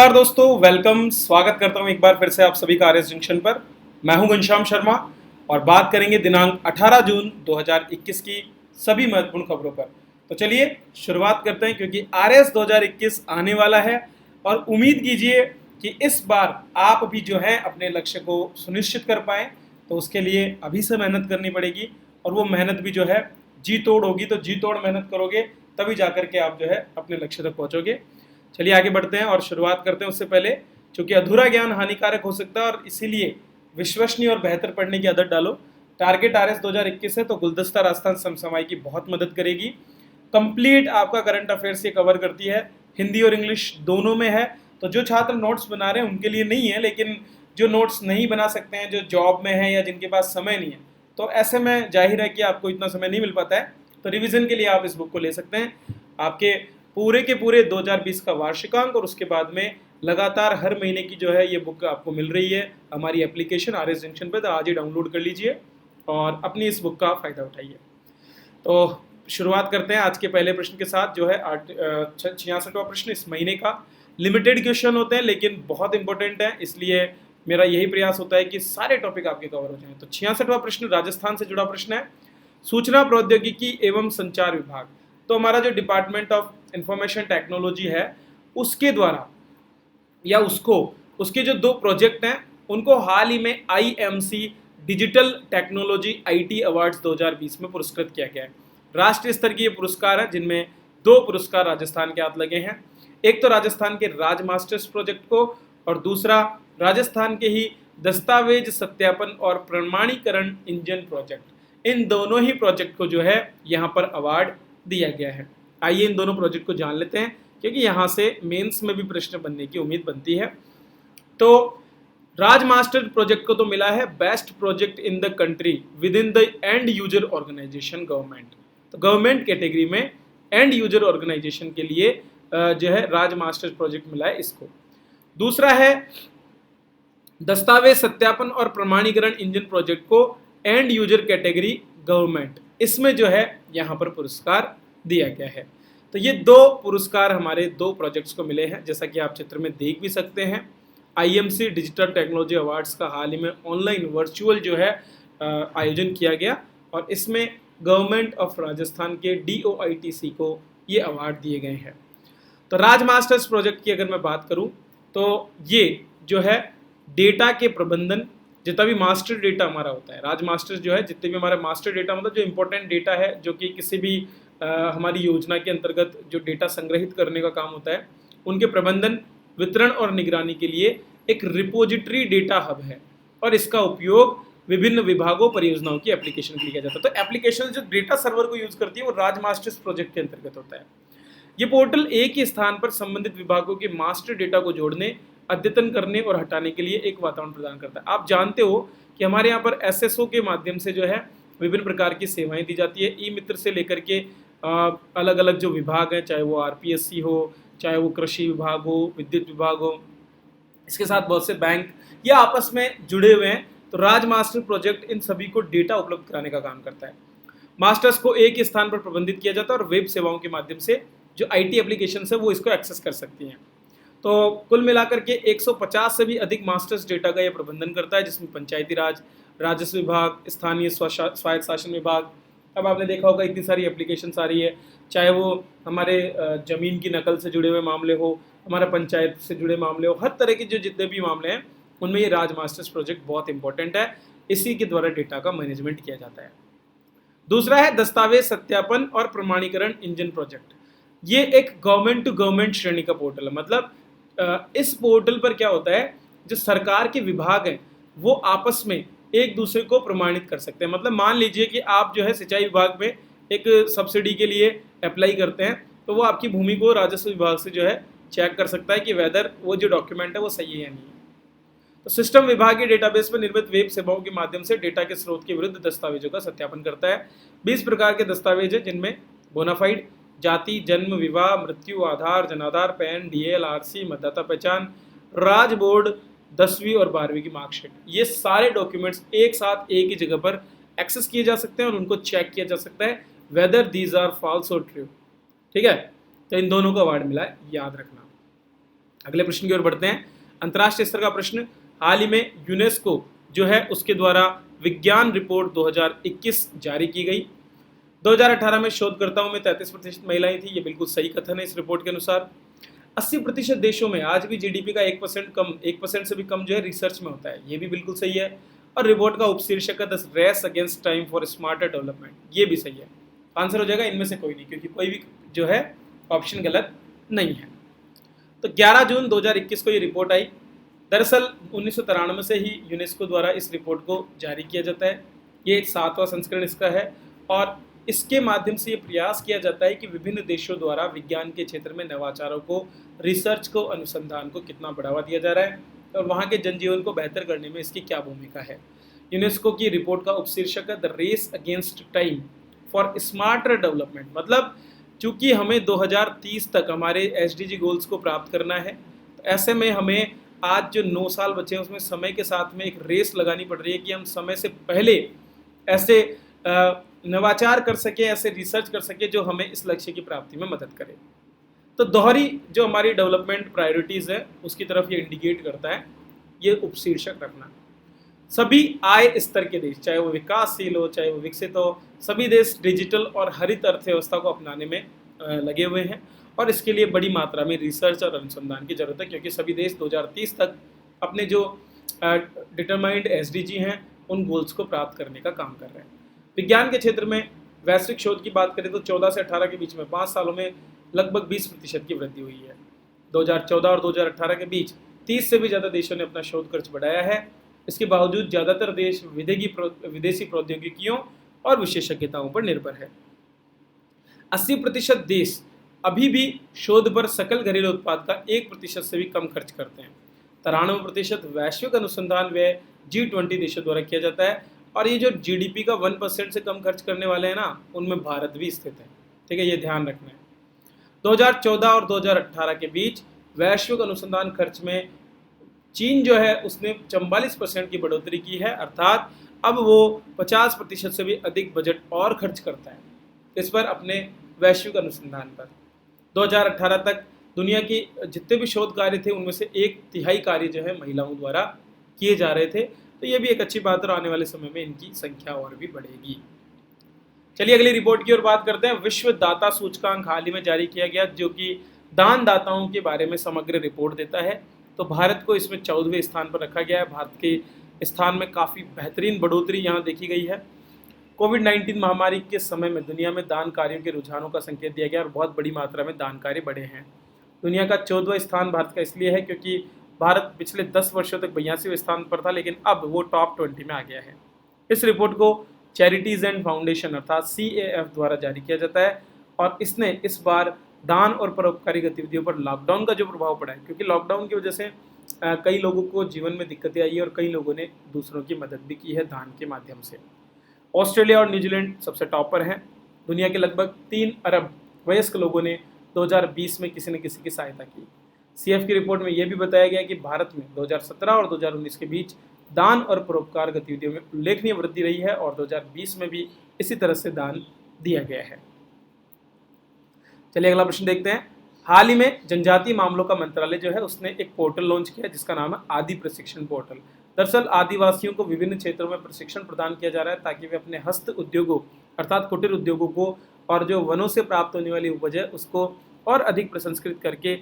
नमस्कार दोस्तों, वेलकम। स्वागत करता हूं एक बार फिर से आप सभी का आरएस जंक्शन पर। मैं हूं घनश्याम शर्मा और बात करेंगे दिनांक 18 जून 2021 की सभी महत्वपूर्ण खबरों पर। तो चलिए शुरुआत करते हैं, क्योंकि आरएस 2021 आने वाला है और उम्मीद कीजिए कि इस बार आप भी जो है अपने लक्ष्य को सुनिश्चित कर पाएँ। तो उसके लिए अभी से मेहनत करनी पड़ेगी और वो मेहनत भी जो है जी तोड़ होगी। तो जी तोड़ मेहनत करोगे तभी जा करके आप जो है अपने लक्ष्य तक पहुँचोगे। चलिए आगे बढ़ते हैं और शुरुआत करते हैं। उससे पहले, चूंकि अधूरा ज्ञान हानिकारक हो सकता है और इसीलिए विश्वसनीय और बेहतर पढ़ने की आदत डालो। टारगेट आरएस 2021 है, तो गुलदस्ता राजस्थान समसमाई की बहुत मदद करेगी। कंप्लीट आपका करंट अफेयर्स ये कवर करती है, हिंदी और इंग्लिश दोनों में है। तो जो छात्र नोट्स बना रहे हैं उनके लिए नहीं है, लेकिन जो नोट्स नहीं बना सकते हैं, जो जॉब में है या जिनके पास समय नहीं है, तो ऐसे में जाहिर है कि आपको इतना समय नहीं मिल पाता है। तो रिवीजन के लिए आप इस बुक को ले सकते हैं। आपके पूरे के पूरे 2020 का वार्षिकांक और उसके बाद में लगातार हर महीने की जो है ये बुक आपको मिल रही है हमारी एप्लीकेशन आरएस जंक्शन पर। तो आज ही डाउनलोड कर लीजिए और अपनी इस बुक का फ़ायदा उठाइए। तो शुरुआत करते हैं आज के पहले प्रश्न के साथ, जो है 66वां प्रश्न इस महीने का। लिमिटेड क्वेश्चन होते हैं लेकिन बहुत इंपॉर्टेंट है, इसलिए मेरा यही प्रयास होता है कि सारे टॉपिक आपके कवर हो जाएं। तो 66वां प्रश्न राजस्थान से जुड़ा प्रश्न है। सूचना प्रौद्योगिकी एवं संचार विभाग, तो हमारा जो डिपार्टमेंट ऑफ इंफॉर्मेशन टेक्नोलॉजी है उसके द्वारा या उसके जो दो प्रोजेक्ट हैं उनको हाल ही में IMC digital technology IT awards 2020 में पुरस्कृत किया गया है। राष्ट्रीय स्तर की ये पुरस्कार है, जिनमें दो पुरस्कार राजस्थान के हाथ लगे हैं। एक तो राजस्थान के राज मास्टर्स प्रोजेक्ट को और दूसरा राजस्थान के ही दस्तावेज सत्यापन और प्रमाणीकरण इंजन प्रोजेक्ट। इन दोनों ही प्रोजेक्ट को जो है यहाँ पर अवार्ड दिया गया है। आइए इन दोनों प्रोजेक्ट को जान लेते हैं, क्योंकि यहाँ से मेंस में भी प्रश्न बनने की उम्मीद बनती है। तो राज मास्टर प्रोजेक्ट को तो मिला है best project in the country with in the end user organisation government. तो गवर्नमेंट कैटेगरी में एंड यूजर ऑर्गेनाइजेशन के लिए जो है राज मास्टर प्रोजेक्ट मिला है इसको। दूसरा है दस्तावेज सत्यापन और प्रमाणीकरण इंजन प्रोजेक्ट को एंड यूजर कैटेगरी गवर्नमेंट, इसमें जो है यहाँ पर पुरस्कार दिया गया है। तो ये दो पुरस्कार हमारे दो प्रोजेक्ट्स को मिले हैं, जैसा कि आप चित्र में देख भी सकते हैं। आईएमसी डिजिटल टेक्नोलॉजी अवार्ड्स का हाल ही में ऑनलाइन वर्चुअल जो है आयोजन किया गया और इसमें गवर्नमेंट ऑफ राजस्थान के DOITC को ये अवार्ड दिए गए हैं। तो राज मास्टर्स प्रोजेक्ट की अगर मैं बात करूं तो ये जो है डेटा के प्रबंधन, जितना भी मास्टर डेटा हमारा होता है, राज मास्टर्स जो है जितने भी हमारे मास्टर डेटा मतलब जो इंपॉर्टेंट डेटा है, जो कि किसी भी हमारी योजना के अंतर्गत जो डेटा संग्रहित करने का काम होता है, उनके प्रबंधन, वितरण और निगरानी के लिए एक रिपोजिटरी डेटा हब है और इसका उपयोग विभिन्न विभागों परियोजनाओं की एप्लीकेशन के लिए किया जाता है। तो एप्लीकेशन जो डेटा सर्वर को यूज करती है वो राज मास्टर्स प्रोजेक्ट के अंतर्गत होता है। ये पोर्टल एक ही स्थान पर संबंधित विभागों के मास्टर डेटा को जोड़ने, अद्यतन करने और हटाने के लिए एक वातावरण प्रदान करता है। आप जानते हो कि हमारे यहाँ पर SSO के माध्यम से जो है विभिन्न प्रकार की सेवाएं दी जाती है। ई मित्र से लेकर के अलग अलग जो विभाग हैं, चाहे वो RPSC हो, चाहे वो कृषि विभाग हो, विद्युत विभाग हो, इसके साथ बहुत से बैंक ये आपस में जुड़े हुए हैं। तो राज मास्टर प्रोजेक्ट इन सभी को डेटा उपलब्ध कराने का काम करता है। मास्टर्स को एक ही स्थान पर प्रबंधित किया जाता है और वेब सेवाओं के माध्यम से जो IT एप्लीकेशन है वो इसको एक्सेस कर सकती हैं। तो कुल मिलाकर के 150 से भी अधिक मास्टर्स डेटा का यह प्रबंधन करता है, जिसमें पंचायती राज, राजस्व विभाग, स्थानीय स्वायत्त शासन विभाग। अब आपने देखा होगा इतनी सारी एप्लीकेशंस आ रही है, चाहे वो हमारे ज़मीन की नकल से जुड़े हुए मामले हो, हमारा पंचायत से जुड़े मामले हो, हर तरह के जो जितने भी मामले हैं उनमें ये राज मास्टर्स प्रोजेक्ट बहुत इंपॉर्टेंट है। इसी के द्वारा डेटा का मैनेजमेंट किया जाता है। दूसरा है दस्तावेज सत्यापन और प्रमाणीकरण इंजन प्रोजेक्ट। ये एक गवर्नमेंट टू गवर्नमेंट श्रेणी का पोर्टल है। मतलब इस पोर्टल पर क्या होता है, जो सरकार के विभाग हैं वो आपस में एक दूसरे को प्रमाणित कर सकते हैं। मतलब मान लीजिए कि आप जो है सिंचाई विभाग में एक सब्सिडी के लिए अप्लाई करते हैं, तो वो आपकी भूमि को राजस्व विभाग से जो है चेक कर सकता है कि वेदर वो जो डॉक्यूमेंट है वो सही है या नहीं है। तो सिस्टम विभाग के डेटाबेस में निर्मित वेब सेवाओं के माध्यम से डेटा के स्रोत के विरुद्ध दस्तावेजों का सत्यापन करता है। 20 प्रकार के दस्तावेज हैं, जिनमें बोनाफाइड, जाति, जन्म, विवाह, मृत्यु, आधार, जनाधार, पैन, DL, RC, मतदाता पहचान, राज बोर्ड, 10वीं और 12वीं की मार्कशीट, ये सारे डॉक्यूमेंट्स एक साथ एक ही जगह पर एक्सेस किए जा सकते हैं और उनको चेक किया जा सकता है वेदर दीज आर फॉल्स और ट्रू। ठीक है, तो इन दोनों का अवार्ड मिला है, याद रखना। अगले प्रश्न की ओर बढ़ते हैं। अंतर्राष्ट्रीय स्तर का प्रश्न, हाल ही में यूनेस्को जो है उसके द्वारा विज्ञान रिपोर्ट 2021 जारी की गई। 2018 में शोधकर्ताओं में 33% महिलाएं थी, ये बिल्कुल सही कथन है इस रिपोर्ट के अनुसार। 80% देशों में आज भी जीडीपी का 1% से भी कम जो है रिसर्च में होता है, ये भी बिल्कुल सही है। और रिपोर्ट का उपशीर्षक है the race against time for smarter development, ये भी सही है। आंसर हो जाएगा इनमें से कोई नहीं, क्योंकि कोई भी जो है ऑप्शन गलत नहीं है। तो 11 जून 2021 को ये रिपोर्ट आई। दरअसल 1993 से ही यूनेस्को द्वारा इस रिपोर्ट को जारी किया जाता है। ये एक 7वां संस्करण इसका है और इसके माध्यम से ये प्रयास किया जाता है कि विभिन्न देशों द्वारा विज्ञान के क्षेत्र में नवाचारों को, रिसर्च को, अनुसंधान को कितना बढ़ावा दिया जा रहा है और वहाँ के जनजीवन को बेहतर करने में इसकी क्या भूमिका है। यूनेस्को की रिपोर्ट का उपशीर्षक है the race against time for smarter development. मतलब चूंकि हमें 2030 तक हमारे एसडीजी गोल्स को प्राप्त करना है, तो ऐसे में हमें आज जो 9 साल बचे हैं उसमें समय के साथ में एक रेस लगानी पड़ रही है कि हम समय से पहले ऐसे नवाचार कर सके, ऐसे रिसर्च कर सके जो हमें इस लक्ष्य की प्राप्ति में मदद करे। तो दोहरी जो हमारी डेवलपमेंट प्रायोरिटीज़ है उसकी तरफ ये इंडिकेट करता है ये उपशीर्षक रखना। सभी आय स्तर के देश, चाहे वो विकासशील हो चाहे वो विकसित हो, सभी देश डिजिटल और हरित अर्थव्यवस्था को अपनाने में लगे हुए हैं और इसके लिए बड़ी मात्रा में रिसर्च और अनुसंधान की जरूरत है, क्योंकि सभी देश 2030 तक अपने जो डिटरमाइंड एसडीजी हैं उन गोल्स को प्राप्त करने का काम कर रहे हैं। विज्ञान के क्षेत्र में वैश्विक शोध की बात करें तो 14 से 18 के बीच में 5 सालों में लगभग 20% की वृद्धि हुई है। 2014 और 2018 के बीच 30 से भी ज़्यादा देशों ने अपना शोध खर्च बढ़ाया है। इसके बावजूद ज़्यादातर देश विदेशी प्रौद्योगिकियों और विशेषज्ञताओं पर निर्भर है। 80% देश अभी भी शोध पर सकल घरेलू उत्पाद का 1% से भी कम खर्च करते हैं। 93% वैश्विक अनुसंधान व्यय G20 देशों द्वारा किया जाता है और ये जो जीडीपी का 1% से कम खर्च करने वाले हैं ना, उनमें भारत भी स्थित है। ठीक है, ये ध्यान रखना है। 2014 और 2018 के बीच वैश्विक अनुसंधान खर्च में चीन जो है उसने 44% की बढ़ोतरी की है, अर्थात अब वो 50% से भी अधिक बजट और खर्च करता है इस पर, अपने वैश्विक अनुसंधान पर। 2018 तक दुनिया की जितने भी शोध कार्य थे उनमें से 1/3 कार्य जो है महिलाओं द्वारा किए जा रहे थे। तो ये भी एक अच्छी बात है और आने वाले समय में इनकी संख्या और भी बढ़ेगी। चलिए अगली रिपोर्ट की ओर बात करते हैं। विश्व दाता सूचकांक हाल ही में जारी किया गया, जो कि दान दाताओं के बारे में समग्र रिपोर्ट देता है। तो भारत को इसमें 14वें स्थान पर रखा गया है। भारत के स्थान में काफ़ी बेहतरीन बढ़ोतरी यहाँ देखी गई है। कोविड-19 महामारी के समय में दुनिया में दान कार्यों के रुझानों का संकेत दिया गया और बहुत बड़ी मात्रा में दान कार्य बढ़े हैं। दुनिया का 14वां स्थान भारत का इसलिए है क्योंकि भारत पिछले 10 वर्षों तक 82वें स्थान पर था, लेकिन अब वो टॉप 20 में आ गया है। इस रिपोर्ट को चैरिटीज़ एंड फाउंडेशन अर्थात CAF द्वारा जारी किया जाता है और इसने इस बार दान और परोपकारी गतिविधियों पर लॉकडाउन का जो प्रभाव पड़ा है, क्योंकि लॉकडाउन की वजह से कई लोगों को जीवन में दिक्कतें आई है और कई लोगों ने दूसरों की मदद भी की है दान के माध्यम से। ऑस्ट्रेलिया और न्यूजीलैंड सबसे टॉप पर हैं। दुनिया के लगभग 3 अरब वयस्क लोगों ने 2020 में किसी न किसी की सहायता की। CF की रिपोर्ट में यह भी बताया गया कि भारत में 2017 और 2019 के बीच दान और परोपकार गतिविधियों में उल्लेखनीय वृद्धि रही है और 2020 में भी इसी तरह से दान दिया गया है। चलिए अगला प्रश्न देखते हैं। हाल ही में जनजातीय मामलों का मंत्रालय जो है उसने एक पोर्टल लॉन्च किया जिसका नाम है आदि प्रशिक्षण पोर्टल। दरअसल आदिवासियों को विभिन्न क्षेत्रों में प्रशिक्षण प्रदान किया जा रहा है ताकि वे अपने हस्त उद्योगों अर्थात कुटीर उद्योगों को और जो वनों से प्राप्त होने वाली उपज है उसको और अधिक प्रसंस्कृत करके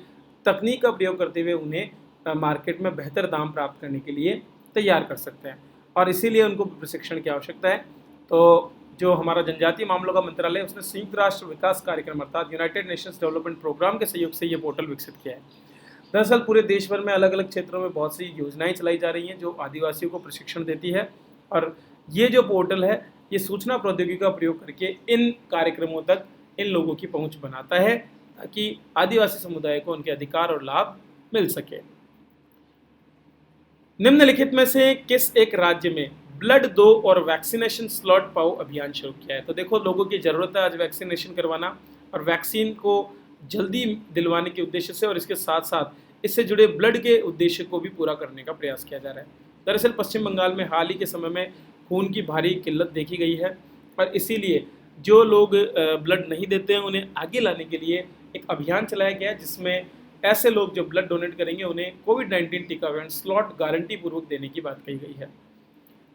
तकनीक का प्रयोग करते हुए उन्हें मार्केट में बेहतर दाम प्राप्त करने के लिए तैयार कर सकते हैं और इसीलिए उनको प्रशिक्षण की आवश्यकता है। तो जो हमारा जनजातीय मामलों का मंत्रालय है उसने संयुक्त राष्ट्र विकास कार्यक्रम अर्थात यूनाइटेड नेशंस डेवलपमेंट प्रोग्राम के सहयोग से ये पोर्टल विकसित किया है। दरअसल पूरे देश भर में अलग अलग क्षेत्रों में बहुत सी योजनाएं चलाई जा रही हैं जो आदिवासियों को प्रशिक्षण देती है और ये जो पोर्टल है ये सूचना प्रौद्योगिकी का प्रयोग करके इन कार्यक्रमों तक इन लोगों की पहुंच बनाता है ताकि आदिवासी समुदाय को उनके अधिकार और लाभ मिल सके। निम्नलिखित में से किस एक राज्य में ब्लड दो और वैक्सीनेशन स्लॉट पाओ अभियान शुरू किया है? तो देखो लोगों की ज़रूरत है आज वैक्सीनेशन करवाना और वैक्सीन को जल्दी दिलवाने के उद्देश्य से और इसके साथ साथ इससे जुड़े ब्लड के उद्देश्य को भी पूरा करने का प्रयास किया जा रहा है। दरअसल पश्चिम बंगाल में हाल ही के समय में खून की भारी किल्लत देखी गई है और इसीलिए जो लोग ब्लड नहीं देते हैं उन्हें आगे लाने के लिए एक अभियान चलाया गया है जिसमें ऐसे लोग जो ब्लड डोनेट करेंगे उन्हें कोविड-19 टीकाकरण स्लॉट गारंटी पूर्वक देने की बात कही गई है।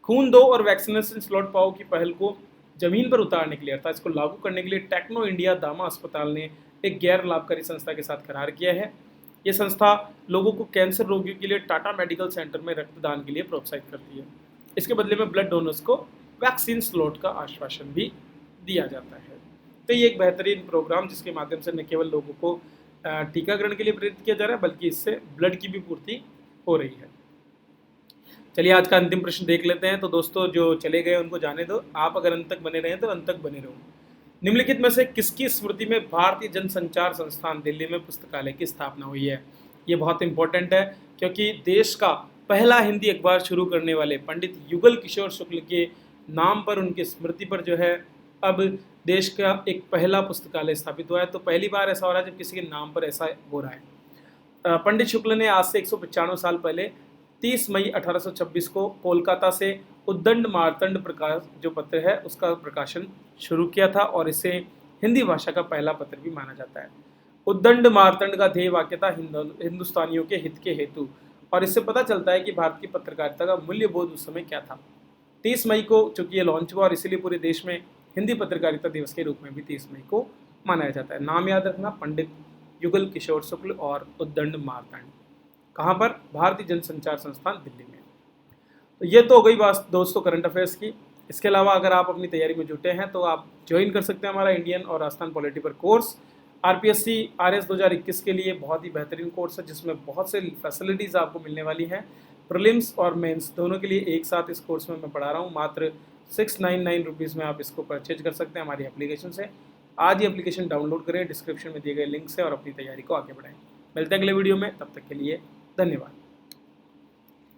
खून दो और वैक्सीनेशन स्लॉट पाओ की पहल को जमीन पर उतारने के लिए अर्थात इसको लागू करने के लिए टेक्नो इंडिया दामा अस्पताल ने एक गैर लाभकारी संस्था के साथ करार किया है। ये संस्था लोगों को कैंसर रोगियों के लिए टाटा मेडिकल सेंटर में रक्तदान के लिए प्रोत्साहित करती है। इसके बदले में ब्लड डोनर्स को वैक्सीन स्लॉट का आश्वासन भी दिया जाता है। तो ये एक बेहतरीन प्रोग्राम जिसके माध्यम से न केवल लोगों को टीकाकरण के लिए प्रेरित किया जा रहा है बल्कि इससे ब्लड की भी पूर्ति हो रही है। चलिए आज का अंतिम प्रश्न देख लेते हैं। तो दोस्तों जो चले गए उनको जाने दो, आप अगर अंत तक बने रहें तो अंत तक बने रहो। निम्नलिखित में से किसकी स्मृति में भारतीय जनसंचार संस्थान दिल्ली में पुस्तकालय की स्थापना हुई है? ये बहुत इंपॉर्टेंट है क्योंकि देश का पहला हिंदी अखबार शुरू करने वाले पंडित युगल किशोर शुक्ल के नाम पर, उनकी स्मृति पर जो है अब देश का एक पहला पुस्तकालय स्थापित हुआ है। तो पहली बार ऐसा हो रहा है जब किसी के नाम पर ऐसा हो रहा है। पंडित शुक्ल ने आज से 195 साल पहले 30 मई 1826 को कोलकाता से उद्दंड मार्तंड प्रकाश जो पत्र है उसका प्रकाशन शुरू किया था और इसे हिंदी भाषा का पहला पत्र भी माना जाता है। उद्दंड मार्तंड का ध्येय वाक्य था हिंदुस्तानियों के हित के हेतु, और इससे पता चलता है कि भारत की पत्रकारिता का मूल्यबोध उस समय क्या था। 30 मई को चूंकि ये लॉन्च हुआ और इसीलिए पूरे देश में हिंदी पत्रकारिता दिवस के रूप में भी 30 मई को मनाया जाता है। नाम याद रखना, पंडित युगल किशोर शुक्ल और उद्दंड मार्तंड। कहाँ पर? भारतीय जनसंचार संस्थान दिल्ली में। तो ये तो हो गई बात दोस्तों करंट अफेयर्स की। इसके अलावा अगर आप अपनी तैयारी में जुटे हैं तो आप ज्वाइन कर सकते हैं हमारा इंडियन और राजस्थान पॉलिटी पर कोर्स। आरपीएससी आरएस 2021 के लिए बहुत ही बेहतरीन कोर्स है जिसमें बहुत से फैसिलिटीज़ आपको मिलने वाली हैं। प्रीलिम्स और मेंस दोनों के लिए एक साथ इस कोर्स में मैं पढ़ा रहा हूँ। मात्र 699 रुपीज़ में आप इसको परचेज कर सकते हैं हमारी एप्लीकेशन से। आज ही एप्लीकेशन डाउनलोड करें, डिस्क्रिप्शन में दिए गए लिंक से, और अपनी तैयारी को आगे बढ़ाएं। मिलते हैं अगले वीडियो में, तब तक के लिए धन्यवाद।